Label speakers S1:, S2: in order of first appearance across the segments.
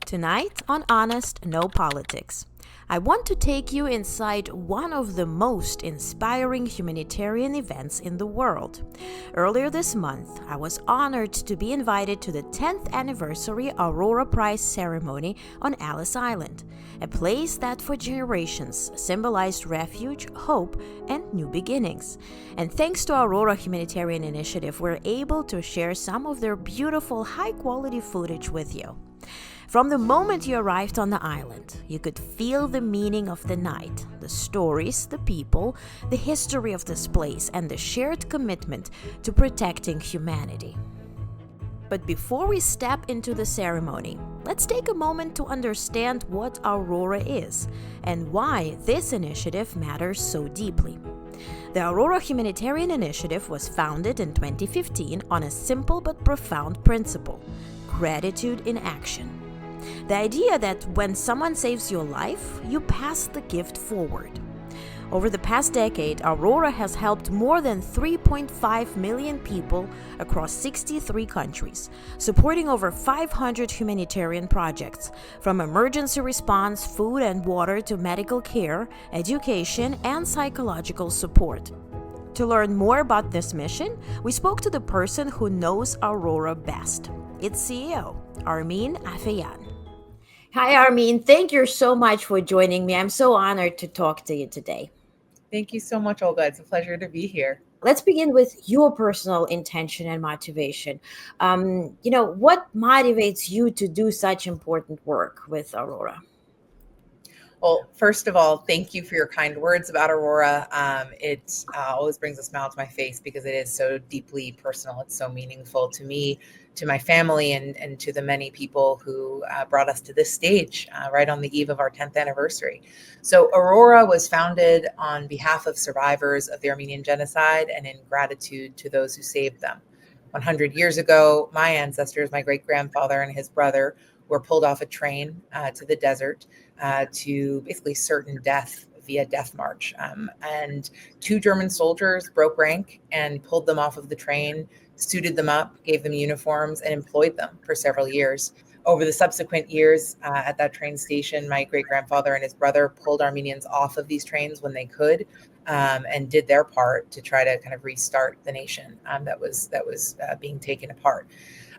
S1: Tonight on Onest, No Politics, I want to take you inside one of the most inspiring humanitarian events in the world. Earlier this month, I was honored to be invited to the 10th Anniversary Aurora Prize Ceremony on Ellis Island, a place that for generations symbolized refuge, hope, and new beginnings. And thanks to Aurora Humanitarian Initiative, we're able to share some of their beautiful, high-quality footage with you. From the moment you arrived on the island, you could feel the meaning of the night, the stories, the people, the history of this place, and the shared commitment to protecting humanity. But before we step into the ceremony, let's take a moment to understand what Aurora is and why this initiative matters so deeply. The Aurora Humanitarian Initiative was founded in 2015 on a simple but profound principle: gratitude in action. The idea that when someone saves your life, you pass the gift forward. Over the past decade, Aurora has helped more than 3.5 million people across 63 countries, supporting over 500 humanitarian projects, from emergency response, food and water, to medical care, education, and psychological support. To learn more about this mission, we spoke to the person who knows Aurora best, its CEO, Armine Afeyan. Hi, Armine. Thank you so much for joining me. I'm so honored to talk to you today.
S2: Thank you so much, Olga. It's a pleasure to be here.
S1: Let's begin with your personal intention and motivation. What motivates you to do such important work with Aurora?
S2: Well, first of all, thank you for your kind words about Aurora. It always brings a smile to my face because it is so deeply personal. It's so meaningful to me, to my family, and to the many people who brought us to this stage right on the eve of our 10th anniversary. So Aurora was founded on behalf of survivors of the Armenian genocide and in gratitude to those who saved them. 100 years ago, my ancestors, my great-grandfather and his brother, were pulled off a train to the desert to basically certain death via death march. And two German soldiers broke rank and pulled them off of the train, suited them up, gave them uniforms, and employed them for several years. Over the subsequent years at that train station, my great-grandfather and his brother pulled Armenians off of these trains when they could, and did their part to try to kind of restart the nation that was being taken apart.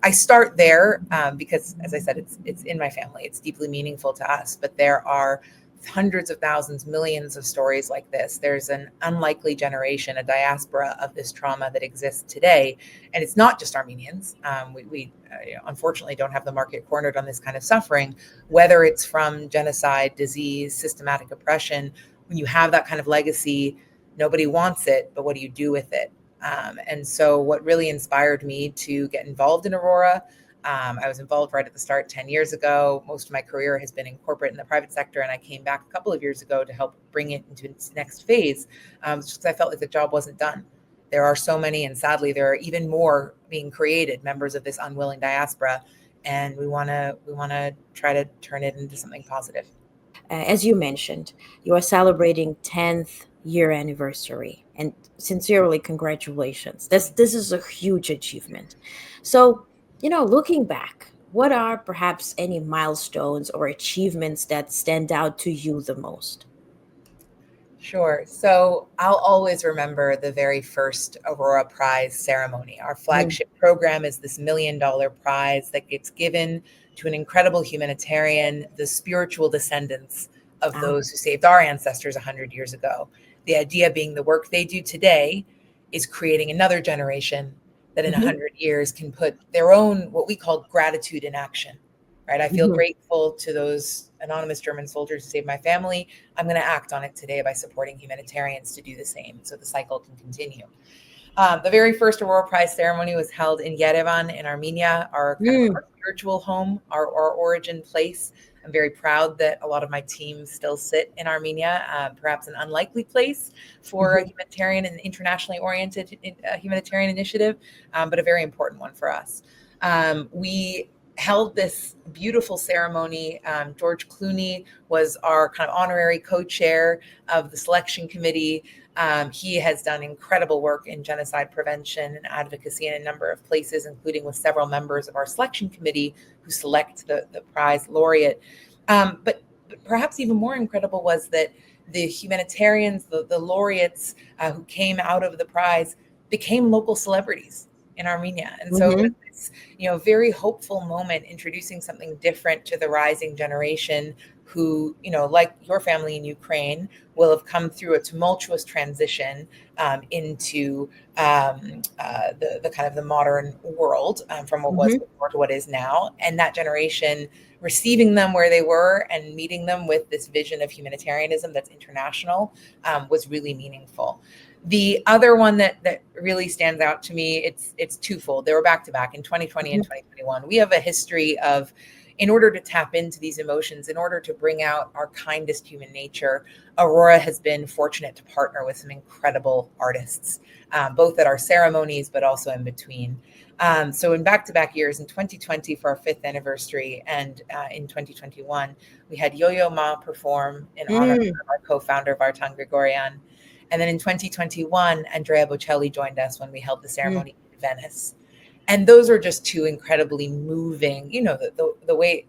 S2: I start there because, as I said, it's in my family. It's deeply meaningful to us, but there are hundreds of thousands, millions of stories like this. There's an unlikely generation, a diaspora of this trauma that exists today. And it's not just Armenians. We unfortunately don't have the market cornered on this kind of suffering, whether it's from genocide, disease, systematic oppression. When you have that kind of legacy, nobody wants it, but what do you do with it? And so what really inspired me to get involved in Aurora, I was involved right at the start 10 years ago. Most of my career has been in corporate and the private sector, and I came back a couple of years ago to help bring it into its next phase, just because I felt like the job wasn't done. There are so many, and sadly, there are even more being created, members of this unwilling diaspora, and we want to try to turn it into something positive.
S1: As you mentioned, you are celebrating 10th year anniversary, and sincerely congratulations. This is a huge achievement. So, looking back, what are perhaps any milestones or achievements that stand out to you the most?
S2: Sure. So I'll always remember the very first Aurora Prize ceremony. Our flagship program is this $1 million prize that gets given to an incredible humanitarian, the spiritual descendants of those who saved our ancestors 100 years ago. The idea being the work they do today is creating another generation that in 100 years can put their own, what we call gratitude in action. Right. I feel grateful to those anonymous German soldiers who saved my family. I'm going to act on it today by supporting humanitarians to do the same, so the cycle can continue. The very first Aurora Prize ceremony was held in Yerevan in Armenia, our spiritual home, our origin place. I'm very proud that a lot of my team still sit in Armenia, perhaps an unlikely place for a humanitarian and internationally oriented humanitarian initiative, but a very important one for us. We held this beautiful ceremony. George Clooney was our kind of honorary co-chair of the selection committee. He has done incredible work in genocide prevention and advocacy in a number of places, including with several members of our selection committee who select the prize laureate. But perhaps even more incredible was that the humanitarians, the laureates who came out of the prize became local celebrities in Armenia. And so it was this, very hopeful moment, introducing something different to the rising generation who, like your family in Ukraine, will have come through a tumultuous transition into the kind of the modern world, from what was before to what is now. And that generation receiving them where they were and meeting them with this vision of humanitarianism that's international was really meaningful. The other one that really stands out to me, it's twofold. They were back to back in 2020 and 2021. We have a history of, in order to tap into these emotions, in order to bring out our kindest human nature, Aurora has been fortunate to partner with some incredible artists, both at our ceremonies, but also in between. So in back-to-back years, in 2020 for our 5th anniversary, and in 2021, we had Yo-Yo Ma perform in honor of our co-founder, Vartan Grigoryan. And then in 2021, Andrea Bocelli joined us when we held the ceremony in Venice. And those are just two incredibly moving, the way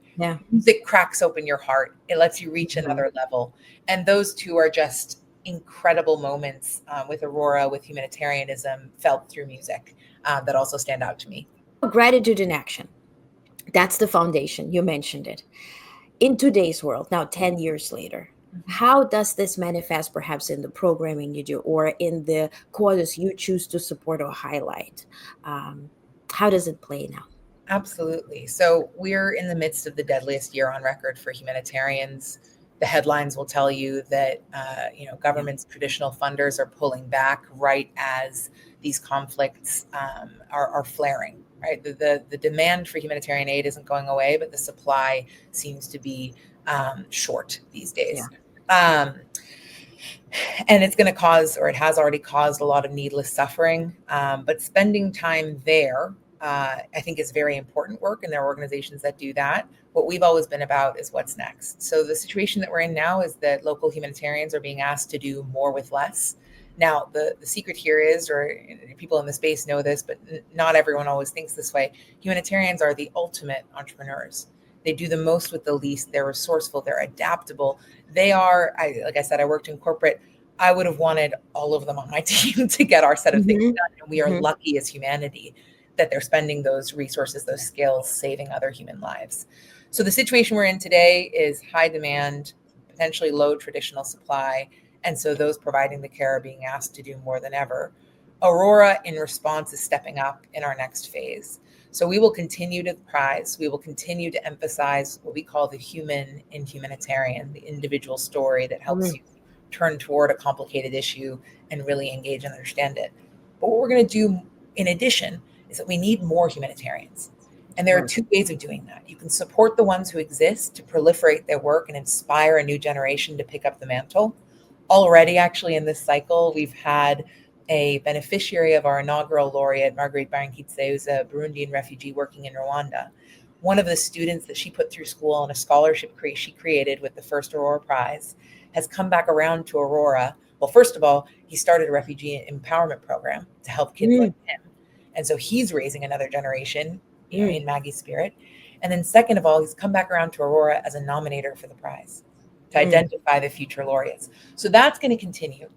S2: music cracks open your heart. It lets you reach another level. And those two are just incredible moments with Aurora, with humanitarianism felt through music that also stand out to me.
S1: Gratitude in action. That's the foundation. You mentioned it. In today's world, now 10 years later, how does this manifest perhaps in the programming you do or in the causes you choose to support or highlight? How does it play now?
S2: Absolutely. So we're in the midst of the deadliest year on record for humanitarians. The headlines will tell you that government's traditional funders are pulling back right as these conflicts are flaring. Right, the demand for humanitarian aid isn't going away, but the supply seems to be short these days. And it's going to cause, or it has already caused, a lot of needless suffering. But spending time there, I think, is very important work, and there are organizations that do that. What we've always been about is what's next. So the situation that we're in now is that local humanitarians are being asked to do more with less. Now, the secret here is, or people in the space know this, but not everyone always thinks this way, humanitarians are the ultimate entrepreneurs. They do the most with the least. They're resourceful. They're adaptable. They are, like I said, I worked in corporate. I would have wanted all of them on my team to get our set of things done. And we are lucky as humanity that they're spending those resources, those skills, saving other human lives. So the situation we're in today is high demand, potentially low traditional supply. And so those providing the care are being asked to do more than ever. Aurora, in response, is stepping up in our next phase. So we will continue to prize, we will continue to emphasize what we call the human in humanitarian, the individual story that helps you turn toward a complicated issue and really engage and understand it. But what we're going to do in addition is that we need more humanitarians. And there are two ways of doing that. You can support the ones who exist to proliferate their work and inspire a new generation to pick up the mantle. Already, actually, in this cycle, we've had a beneficiary of our inaugural laureate, Marguerite Barankitse, who's a Burundian refugee working in Rwanda. One of the students that she put through school on a scholarship she created with the first Aurora Prize has come back around to Aurora. Well, first of all, he started a refugee empowerment program to help kids like him. And so he's raising another generation, in Maggie's spirit. And then second of all, he's come back around to Aurora as a nominator for the prize to identify the future laureates. So that's going to continue.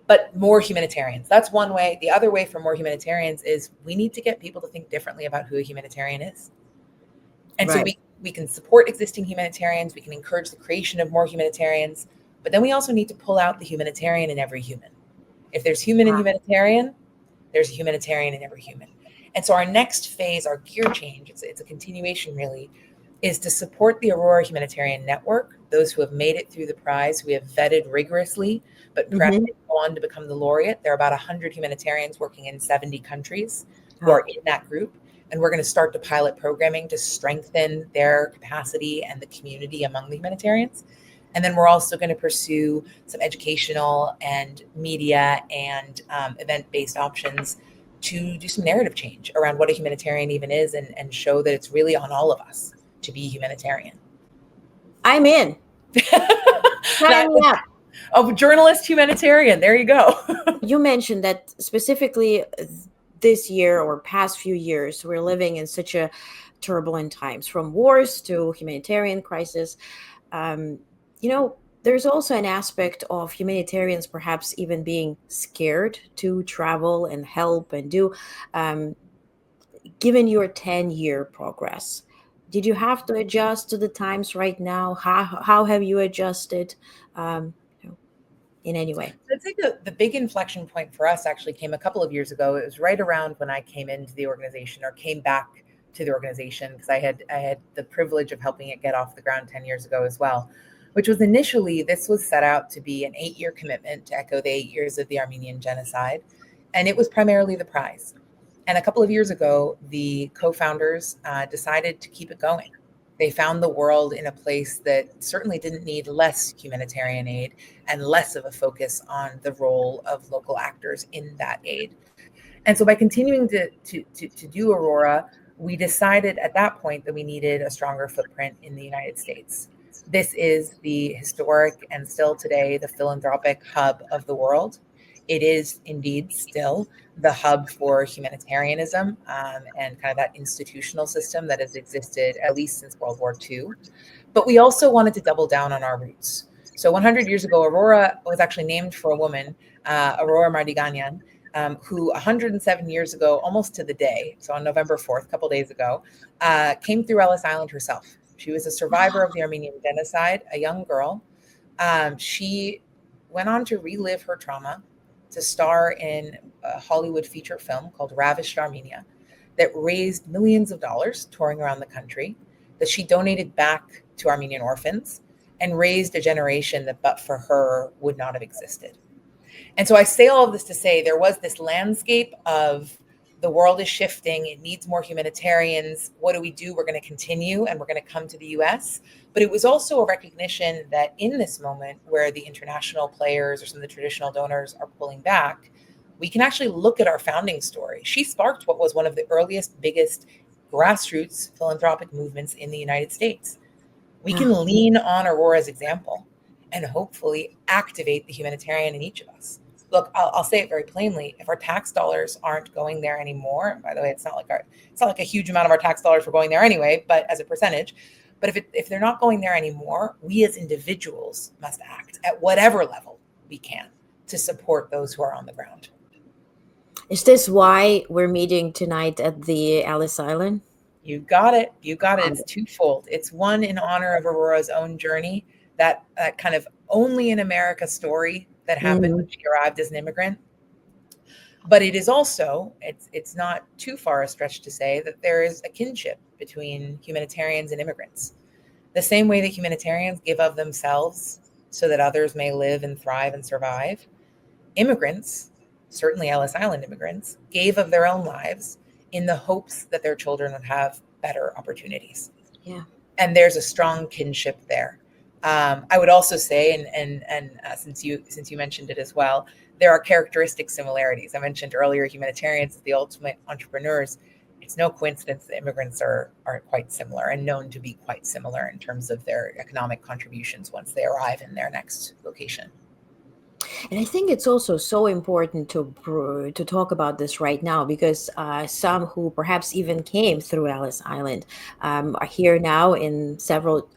S2: But more humanitarians, that's one way. The other way for more humanitarians is we need to get people to think differently about who a humanitarian is. And so we can support existing humanitarians. We can encourage the creation of more humanitarians. But then we also need to pull out the humanitarian in every human. If there's human in humanitarian, there's a humanitarian in every human. And so our next phase, our gear change, it's a continuation really, is to support the Aurora Humanitarian Network, those who have made it through the prize, who we have vetted rigorously, but perhaps they go on to become the laureate. There are about 100 humanitarians working in 70 countries who are in that group. And we're going to start to pilot programming to strengthen their capacity and the community among the humanitarians. And then we're also going to pursue some educational and media and event-based options to do some narrative change around what a humanitarian even is, and show that it's really on all of us to be humanitarian.
S1: I'm in. Sign me up.
S2: Oh, journalist humanitarian. There you go.
S1: You mentioned that specifically this year or past few years, we're living in such a turbulent times, from wars to humanitarian crisis. There's also an aspect of humanitarians perhaps even being scared to travel and help and do. Given your 10-year progress, did you have to adjust to the times right now? How have you adjusted in any way?
S2: I think the big inflection point for us actually came a couple of years ago. It was right around when I came into the organization, or came back to the organization, because I had the privilege of helping it get off the ground 10 years ago as well, which was initially, this was set out to be an 8-year commitment to echo the 8 years of the Armenian genocide. And it was primarily the prize. And a couple of years ago, the co-founders decided to keep it going. They found the world in a place that certainly didn't need less humanitarian aid and less of a focus on the role of local actors in that aid. And so by continuing to do Aurora, we decided at that point that we needed a stronger footprint in the United States. This is the historic and still today the philanthropic hub of the world. It is indeed still the hub for humanitarianism and kind of that institutional system that has existed at least since World War II. But we also wanted to double down on our roots. So 100 years ago, Aurora was actually named for a woman, Aurora Mardiganian, who 107 years ago, almost to the day, so on November 4th, a couple days ago, came through Ellis Island herself. She was a survivor of the Armenian genocide, a young girl. She went on to relive her trauma, to star in a Hollywood feature film called Ravished Armenia that raised millions of dollars touring around the country, that she donated back to Armenian orphans and raised a generation that but for her would not have existed. And so I say all of this to say there was this landscape of the world is shifting. It needs more humanitarians. What do we do? We're going to continue and we're going to come to the US. But it was also a recognition that in this moment where the international players or some of the traditional donors are pulling back, we can actually look at our founding story. She sparked what was one of the earliest, biggest grassroots philanthropic movements in the United States. We can lean on Aurora's example and hopefully activate the humanitarian in each of us. Look, I'll say it very plainly. If our tax dollars aren't going there anymore, and by the way, it's not like a huge amount of our tax dollars were going there anyway, but as a percentage. But if they're not going there anymore, we as individuals must act at whatever level we can to support those who are on the ground.
S1: Is this why we're meeting tonight at the Ellis Island?
S2: You got it. It's twofold. It's one, in honor of Aurora's own journey, that kind of only in America story that happened when she arrived as an immigrant. But it is also, it's not too far a stretch to say that there is a kinship between humanitarians and immigrants. The same way that humanitarians give of themselves so that others may live and thrive and survive, immigrants, certainly Ellis Island immigrants, gave of their own lives in the hopes that their children would have better opportunities.
S1: Yeah.
S2: And there's a strong kinship there. I would also say, and since you mentioned it as well, there are characteristic similarities. I mentioned earlier, humanitarians as the ultimate entrepreneurs. It's no coincidence that immigrants are quite similar and known to be quite similar in terms of their economic contributions once they arrive in their next location.
S1: And I think it's also so important to talk about this right now, because some who perhaps even came through Ellis Island are here now several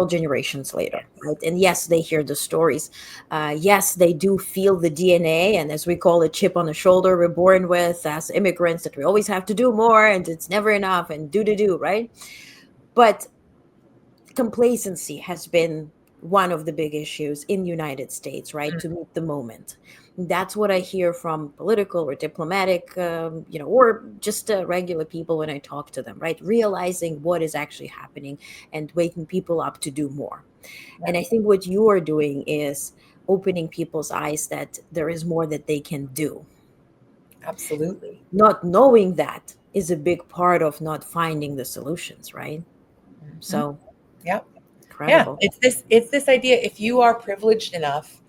S1: generations later, right? And yes, they hear the stories. Yes, they do feel the DNA, and as we call it, chip on the shoulder we're born with as immigrants, that we always have to do more and it's never enough and do, right? But complacency has been one of the big issues in the United States, right? To meet the moment. That's what I hear from political or diplomatic, or just regular people when I talk to them, right? Realizing what is actually happening and waking people up to do more. Yeah. And I think what you are doing is opening people's eyes that there is more that they can do.
S2: Absolutely.
S1: Not knowing that is a big part of not finding the solutions, right? Mm-hmm. So,
S2: yep.
S1: Incredible.
S2: Yeah, it's this idea. If you are privileged enough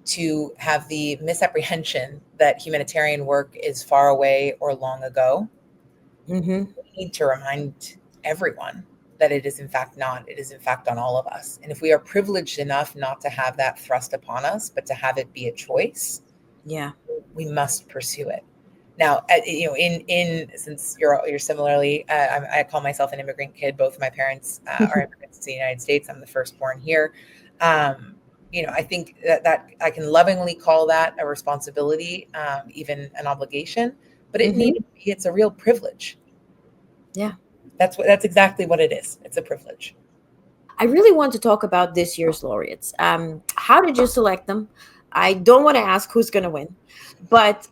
S2: to have the misapprehension that humanitarian work is far away or long ago.
S1: Mm-hmm.
S2: We need to remind everyone that it is in fact not. It is in fact on all of us. And if we are privileged enough not to have that thrust upon us, but to have it be a choice,
S1: Yeah.
S2: we must pursue it. Now, in since you're similarly, I call myself an immigrant kid. Both of my parents are immigrants to the United States. I'm the firstborn here. I think that I can lovingly call that a responsibility, even an obligation, but it
S1: Mm-hmm.
S2: needed to be. It's a real privilege.
S1: Yeah.
S2: That's exactly what it is. It's a privilege.
S1: I really want to talk about this year's laureates. How did you select them? I don't want to ask who's going to win, but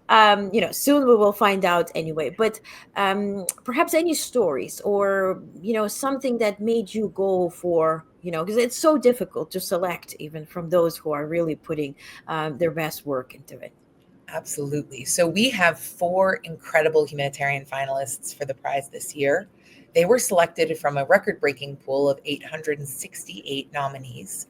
S1: soon we will find out anyway. But perhaps any stories or something that made you go for because it's so difficult to select even from those who are really putting their best work into it.
S2: Absolutely. So we have 4 incredible humanitarian finalists for the prize this year. They were selected from a record-breaking pool of 868 nominees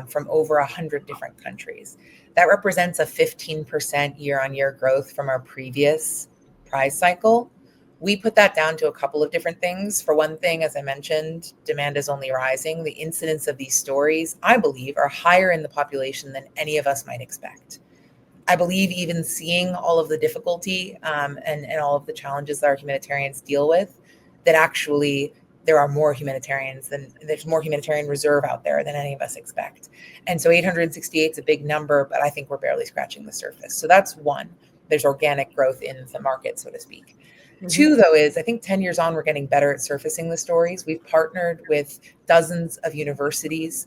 S2: from over 100 different countries. That represents a 15% year-on-year growth from our previous prize cycle. We put that down to a couple of different things. For one thing, as I mentioned, demand is only rising. The incidence of these stories, I believe, are higher in the population than any of us might expect. I believe even seeing all of the difficulty and all of the challenges that our humanitarians deal with, that actually there are more humanitarians than there's more humanitarian reserve out there than any of us expect. And so 868 is a big number, but I think we're barely scratching the surface. So that's one. There's organic growth in the market, so to speak.
S1: Hmm.
S2: 2, though, is I think 10 years on, we're getting better at surfacing the stories. We've partnered with dozens of universities,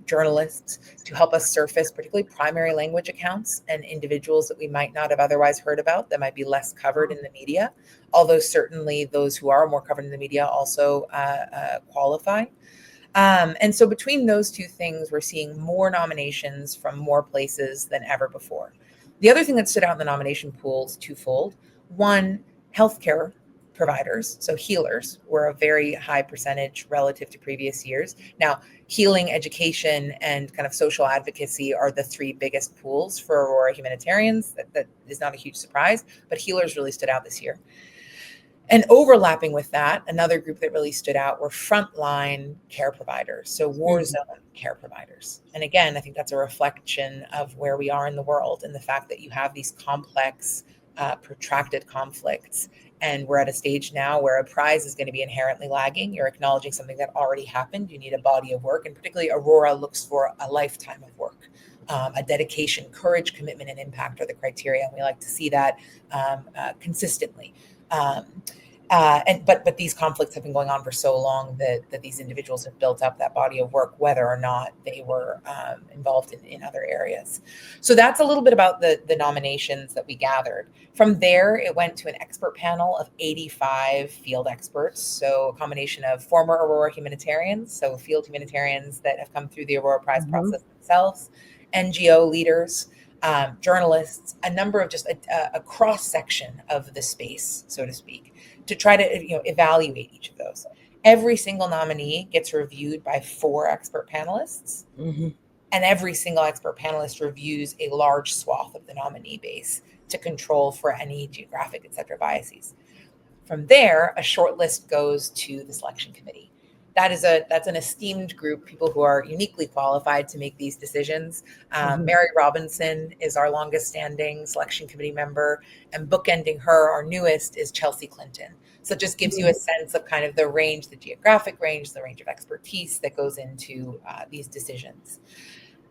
S2: journalists to help us surface particularly primary language accounts and individuals that we might not have otherwise heard about that might be less covered in the media, although certainly those who are more covered in the media also qualify. And so between those 2 things, we're seeing more nominations from more places than ever before. The other thing that stood out in the nomination pool is twofold. One, healthcare providers, so healers, were a very high percentage relative to previous years. Now, healing, education, and kind of social advocacy are the 3 biggest pools for Aurora Humanitarians. That is not a huge surprise, but healers really stood out this year. And overlapping with that, another group that really stood out were frontline care providers, so war
S1: Hmm.
S2: zone care providers. And again, I think that's a reflection of where we are in the world and the fact that you have these complex, protracted conflicts. And we're at a stage now where a prize is going to be inherently lagging. You're acknowledging something that already happened. You need a body of work. And particularly, Aurora looks for a lifetime of work. A dedication, courage, commitment, and impact are the criteria. And we like to see that consistently. Um, but these conflicts have been going on for so long that these individuals have built up that body of work, whether or not they were involved in other areas. So that's a little bit about the nominations that we gathered. From there, it went to an expert panel of 85 field experts. So a combination of former Aurora humanitarians, so field humanitarians that have come through the Aurora Prize
S1: Hmm.
S2: process themselves, NGO leaders, journalists, a number of just a cross section of the space, so to speak, to try to evaluate each of those. Every single nominee gets reviewed by 4 expert panelists,
S1: Hmm.
S2: and every single expert panelist reviews a large swath of the nominee base to control for any geographic, et cetera, biases. From there, a short list goes to the selection committee. That's an esteemed group, people who are uniquely qualified to make these decisions.
S1: Hmm.
S2: Mary Robinson is our longest standing selection committee member, and bookending her, our newest, is Chelsea Clinton. So it just gives you a sense of kind of the range, the geographic range, the range of expertise that goes into these decisions.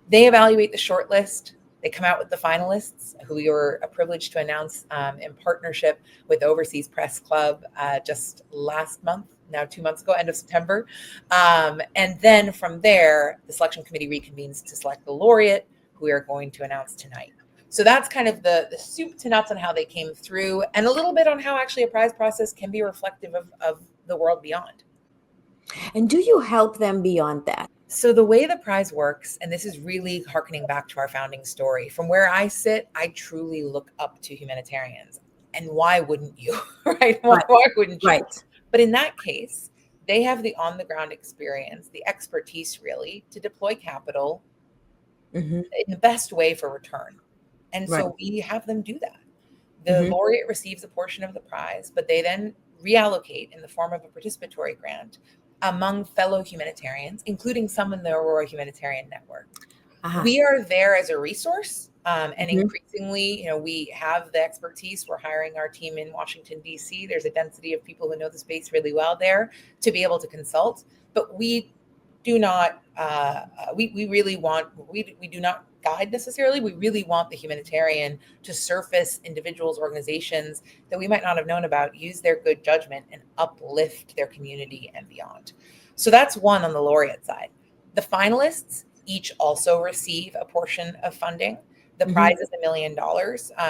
S2: They evaluate the shortlist. They come out with the finalists, who we were privileged to announce in partnership with Overseas Press Club just last month, now 2 months ago, end of September. And then from there, the selection committee reconvenes to select the laureate, who we are going to announce tonight. So that's kind of the soup to nuts on how they came through, and a little bit on how actually a prize process can be reflective of the world beyond.
S1: And do you help them beyond that?
S2: So the way the prize works, and this is really harkening back to our founding story, from where I sit, I truly look up to humanitarians. And why wouldn't you? Right? Why,
S1: Right.
S2: why wouldn't you?
S1: Right.
S2: But in that case, they have the on the ground experience, the expertise really, to deploy capital
S1: Mm-hmm.
S2: in the best way for return. And
S1: Right.
S2: so we have them do that. The
S1: Mm-hmm.
S2: laureate receives a portion of the prize, but they then reallocate in the form of a participatory grant among fellow humanitarians, including some in the Aurora Humanitarian Network.
S1: Uh-huh.
S2: We are there as a resource. And
S1: Mm-hmm.
S2: increasingly, we have the expertise. We're hiring our team in Washington, D.C. There's a density of people who know the space really well there to be able to consult. But we do not, we really want, we do not guide necessarily. We really want the humanitarian to surface individuals, organizations that we might not have known about, use their good judgment and uplift their community and beyond. So that's one on the laureate side. The finalists each also receive a portion of funding. The
S1: Mm-hmm.
S2: prize is $1 million.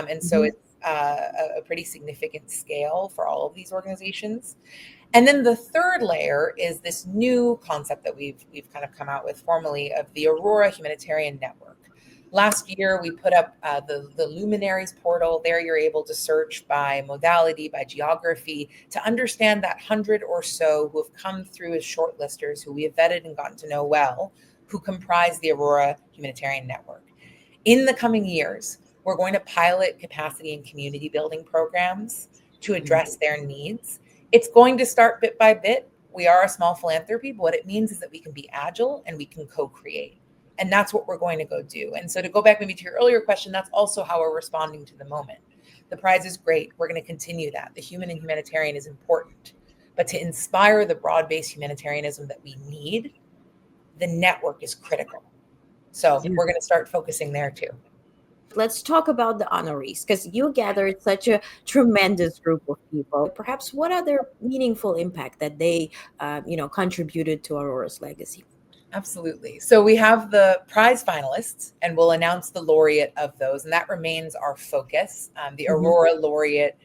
S2: And so
S1: Mm-hmm.
S2: it's a pretty significant scale for all of these organizations. And then the third layer is this new concept that we've kind of come out with formally of the Aurora Humanitarian Network. Last year, we put up the Luminaries portal. There, you're able to search by modality, by geography, to understand that 100 or so who have come through as shortlisters, who we have vetted and gotten to know well, who comprise the Aurora Humanitarian Network. In the coming years, we're going to pilot capacity and community building programs to address their needs. It's going to start bit by bit. We are a small philanthropy, but what it means is that we can be agile and we can co-create. And that's what we're going to go do. And so to go back maybe to your earlier question, that's also how we're responding to the moment. The prize is great. We're going to continue that. The human and humanitarian is important. But to inspire the broad-based humanitarianism that we need, the network is critical. So
S1: Yeah.
S2: we're going to start focusing there too.
S1: Let's talk about the honorees, because you gathered such a tremendous group of people. Perhaps what other meaningful impact that they, contributed to Aurora's legacy?
S2: Absolutely. So we have the prize finalists, and we'll announce the laureate of those, and that remains our focus. The
S1: Mm-hmm.
S2: Aurora Laureate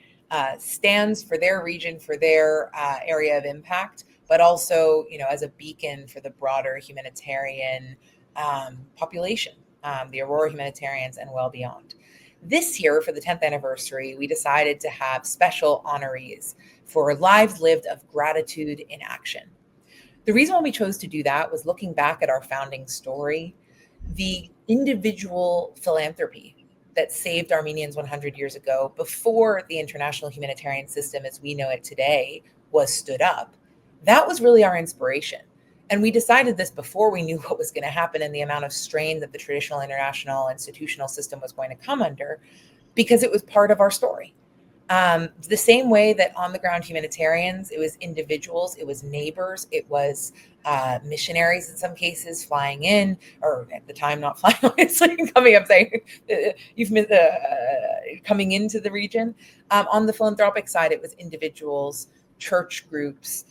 S2: stands for their region, for their area of impact, but also, as a beacon for the broader humanitarian population, the Aurora Humanitarians, and well beyond. This year, for the 10th anniversary, we decided to have special honorees for lives lived of gratitude in action. The reason why we chose to do that was looking back at our founding story, the individual philanthropy that saved Armenians 100 years ago, before the international humanitarian system as we know it today was stood up. That was really our inspiration. And we decided this before we knew what was going to happen and the amount of strain that the traditional international institutional system was going to come under, because it was part of our story. The same way that on the ground humanitarians, it was individuals, it was neighbors, it was missionaries in some cases flying in, or at the time not flying, obviously, coming up saying, coming into the region. On the philanthropic side, it was individuals, church groups,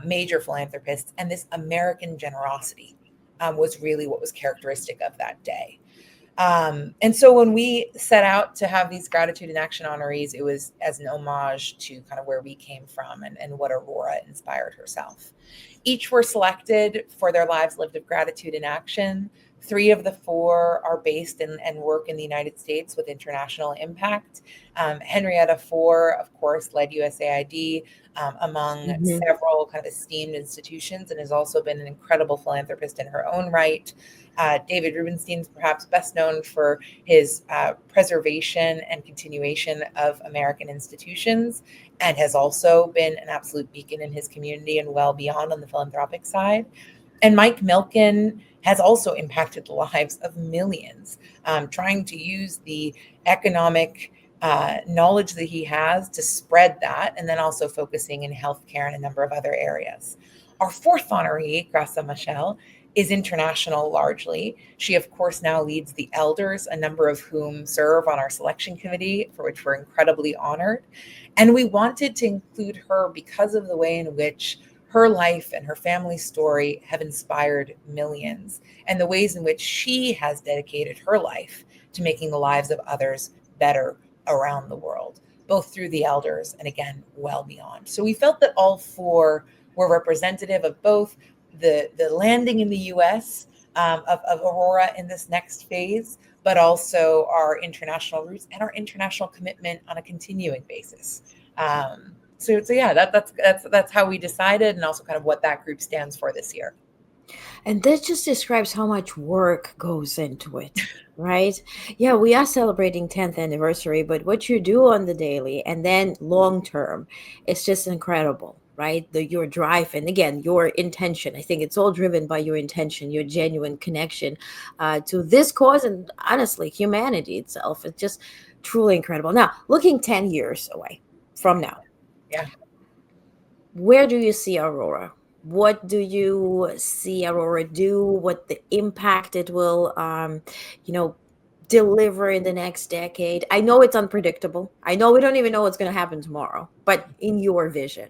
S2: major philanthropists, and this American generosity was really what was characteristic of that day. And so when we set out to have these gratitude in action honorees, it was as an homage to kind of where we came from and what Aurora inspired herself. Each were selected for their lives lived of gratitude in action. 3 of the 4 are based and work in the United States with international impact. Henrietta Fore, of course, led USAID among
S1: Mm-hmm.
S2: several kind of esteemed institutions and has also been an incredible philanthropist in her own right. David Rubenstein's perhaps best known for his preservation and continuation of American institutions, and has also been an absolute beacon in his community and well beyond on the philanthropic side. And Mike Milken has also impacted the lives of millions, trying to use the economic knowledge that he has to spread that, and then also focusing in healthcare and a number of other areas. Our 4th honoree, Grasa Michel, is international largely. She, of course, now leads the elders, a number of whom serve on our selection committee, for which we're incredibly honored. And we wanted to include her because of the way in which her life and her family story have inspired millions, and the ways in which she has dedicated her life to making the lives of others better around the world, both through the elders and, again, well beyond. So we felt that all 4 were representative of both the landing in the U.S. Of Aurora in this next phase, but also our international roots and our international commitment on a continuing basis. So yeah, that's how we decided, and also kind of what that group stands for this year.
S1: And that just describes how much work goes into it, right? Yeah, we are celebrating 10th anniversary, but what you do on the daily and then long term, it's just incredible, right? Your drive and again, your intention. I think it's all driven by your intention, your genuine connection to this cause and honestly, humanity itself. It's just truly incredible. Now, looking 10 years away from now,
S2: Yeah.
S1: where do you see Aurora? What do you see Aurora do? What the impact it will, you know, deliver in the next decade? I know it's unpredictable. I know we don't even know what's going to happen tomorrow, but in your vision.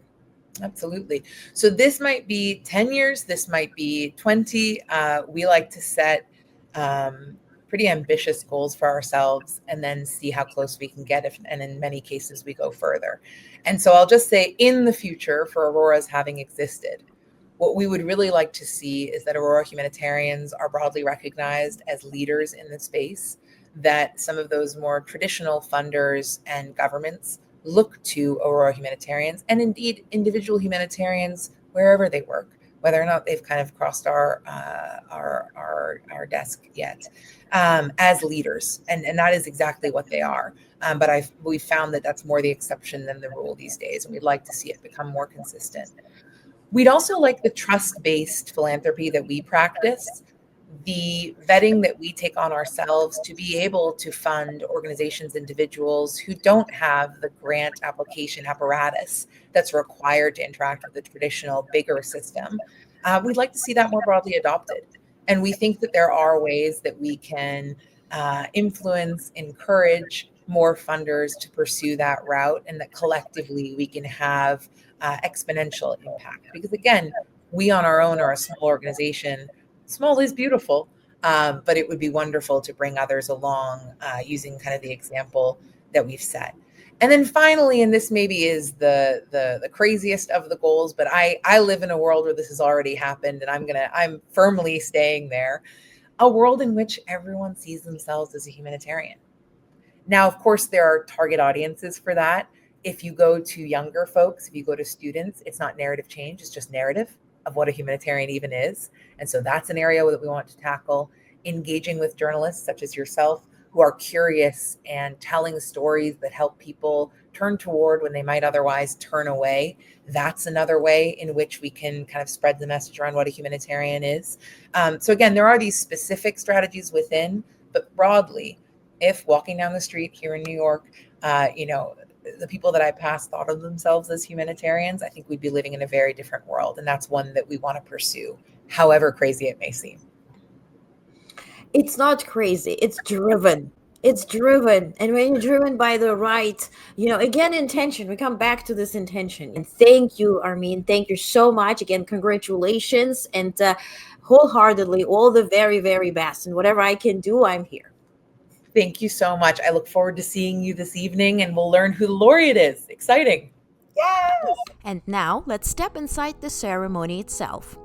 S2: Absolutely. So this might be 10 years, this might be 20. We like to set pretty ambitious goals for ourselves and then see how close we can get. And in many cases, we go further. And so I'll just say in the future, for Aurora's having existed, what we would really like to see is that Aurora humanitarians are broadly recognized as leaders in the space, that some of those more traditional funders and governments look to Aurora humanitarians and indeed individual humanitarians wherever they work, whether or not they've kind of crossed our desk yet, as leaders, and that is exactly what they are. But we've found that that's more the exception than the rule these days, and we'd like to see it become more consistent. We'd also like the trust-based philanthropy that we practice, the vetting that we take on ourselves to be able to fund organizations, individuals who don't have the grant application apparatus that's required to interact with the traditional bigger system. We'd like to see that more broadly adopted. And we think that there are ways that we can influence, encourage more funders to pursue that route, and that collectively we can have exponential impact. Because again, we on our own are a small organization. Small is beautiful, but it would be wonderful to bring others along using kind of the example that we've set. And then finally, and this maybe is the craziest of the goals, but I live in a world where this has already happened, and I'm firmly staying there. A world in which everyone sees themselves as a humanitarian. Now, of course, there are target audiences for that. If you go to younger folks, if you go to students, it's not narrative change, it's just narrative of what a humanitarian even is. And so that's an area that we want to tackle. Engaging with journalists such as yourself who are curious and telling stories that help people turn toward when they might otherwise turn away. That's another way in which we can kind of spread the message around what a humanitarian is. So again, there are these specific strategies within, but broadly, if walking down the street here in New York, the people that I passed thought of themselves as humanitarians, I think we'd be living in a very different world. And that's one that we want to pursue, however crazy it may seem.
S1: It's not crazy, it's driven. It's driven. And when you're driven by the right, again, intention, we come back to this intention. And thank you, Armine. Thank you so much. Again, congratulations and wholeheartedly all the very, very best. And whatever I can do, I'm here.
S2: Thank you so much. I look forward to seeing you this evening, and we'll learn who the laureate is. Exciting.
S1: Yes! And now, let's step inside the ceremony itself.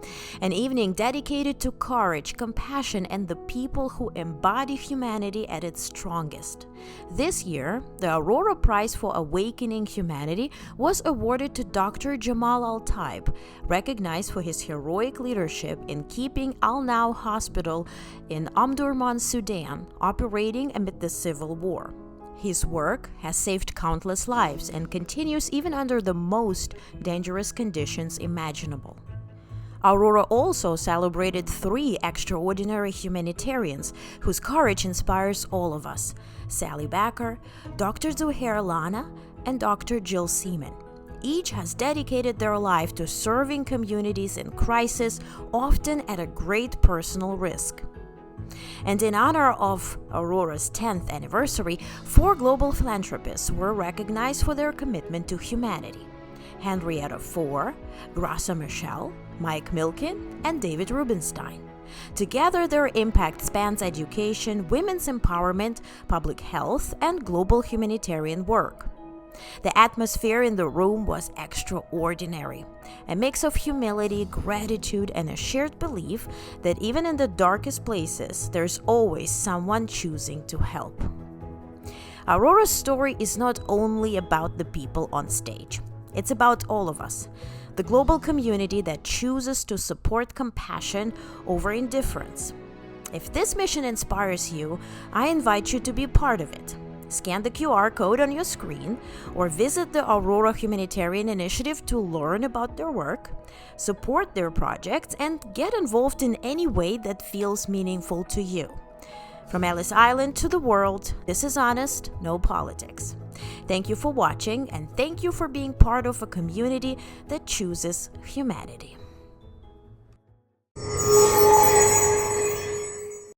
S1: An evening dedicated to courage, compassion, and the people who embody humanity at its strongest. This year, the Aurora Prize for Awakening Humanity was awarded to Dr. Jamal Eltaeb, recognized for his heroic leadership in keeping Nao Hospital in Omdurman, Sudan, operating amid the civil war. His work has saved countless lives and continues even under the most dangerous conditions imaginable. Aurora also celebrated 3 extraordinary humanitarians whose courage inspires all of us: Sally Becker, Dr. Zouhair Lahna, and Dr. Jill Seaman. Each has dedicated their life to serving communities in crisis, often at a great personal risk. And in honor of Aurora's 10th anniversary, 4 global philanthropists were recognized for their commitment to humanity: Henrietta Fore, Graça Michel, Mike Milken, and David Rubenstein. Together, their impact spans education, women's empowerment, public health, and global humanitarian work. The atmosphere in the room was extraordinary, a mix of humility, gratitude, and a shared belief that even in the darkest places, there's always someone choosing to help. Aurora's story is not only about the people on stage. It's about all of us. the global community that chooses to support compassion over indifference. If this mission inspires you, I invite you to be part of it. Scan the QR code on your screen or visit the Aurora Humanitarian Initiative to learn about their work, support their projects, and get involved in any way that feels meaningful to you. From Ellis Island to the world, this is Onest, No Politics. Thank you for watching, and thank you for being part of a community that chooses humanity.